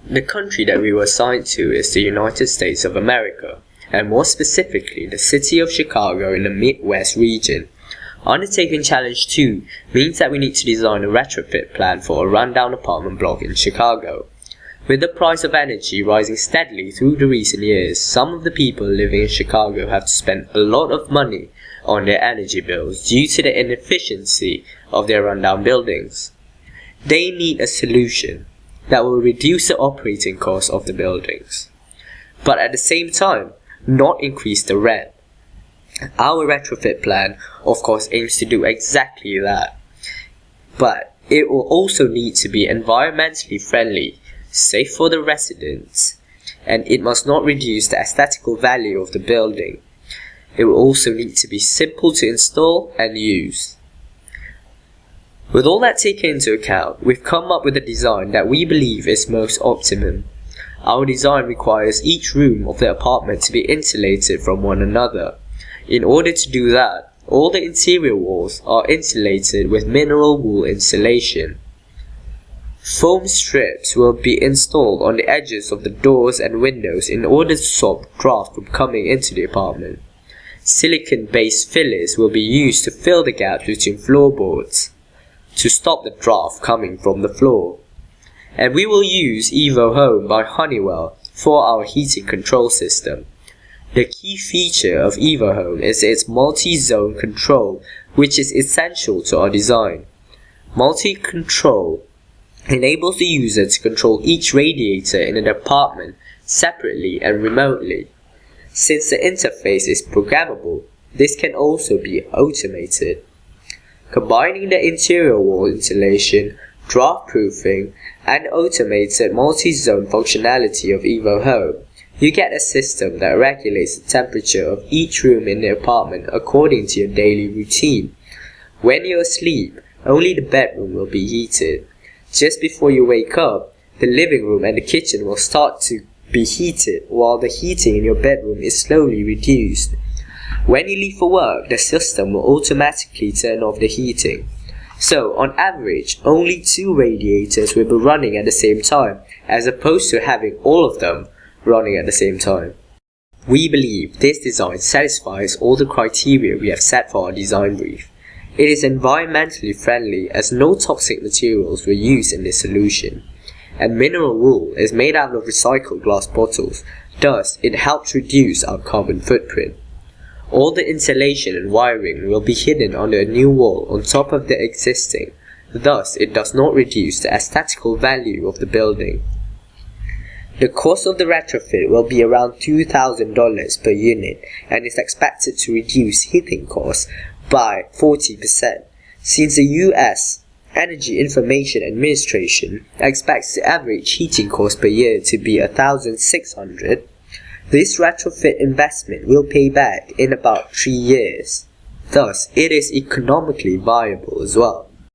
The country that we were assigned to is the United States of America, and more specifically the city of Chicago in the Midwest region. Undertaking Challenge 2 means that we need to design a retrofit plan for a rundown apartment block in Chicago. With the price of energy rising steadily through the recent years, some of the people living in Chicago have to spend a lot of money on their energy bills due to the inefficiency of their rundown buildings. They need a solution that will reduce the operating costs of the buildings, but at the same time not increase the rent. Our retrofit plan of course aims to do exactly that, but it will also need to be environmentally friendly, safe for the residents, and it must not reduce the aesthetical value of the building. It will also need to be simple to install and use. With all that taken into account, we've come up with a design that we believe is most optimum. Our design requires each room of the apartment to be insulated from one another. In order to do that, all the interior walls are insulated with mineral wool insulation. Foam strips will be installed on the edges of the doors and windows in order to stop draft from coming into the apartment. Silicon-based fillers will be used to fill the gaps between floorboards to stop the draft coming from the floor. And we will use Evo Home by Honeywell for our heating control system. The key feature of Evo Home is its multi-zone control, which is essential to our design. Multi-control enables the user to control each radiator in an apartment separately and remotely. Since the interface is programmable, this can also be automated. Combining the interior wall insulation, draft proofing, and automated multi-zone functionality of Evo Home, you get a system that regulates the temperature of each room in the apartment according to your daily routine. When you're asleep, only the bedroom will be heated. Just before you wake up, the living room and the kitchen will start to be heated, while the heating in your bedroom is slowly reduced. When you leave for work, the system will automatically turn off the heating. So, on average, only 2 radiators will be running at the same time, as opposed to having all of them running at the same time. We believe this design satisfies all the criteria we have set for our design brief. It is environmentally friendly as no toxic materials were used in this solution, and mineral wool is made out of recycled glass bottles, thus it helps reduce our carbon footprint. All the insulation and wiring will be hidden under a new wall on top of the existing, thus it does not reduce the aesthetical value of the building. The cost of the retrofit will be around $2,000 per unit and is expected to reduce heating costs by 40%, since the US Energy Information Administration expects the average heating cost per year to be $1,600. This retrofit investment will pay back in about 3 years. Thus, it is economically viable as well.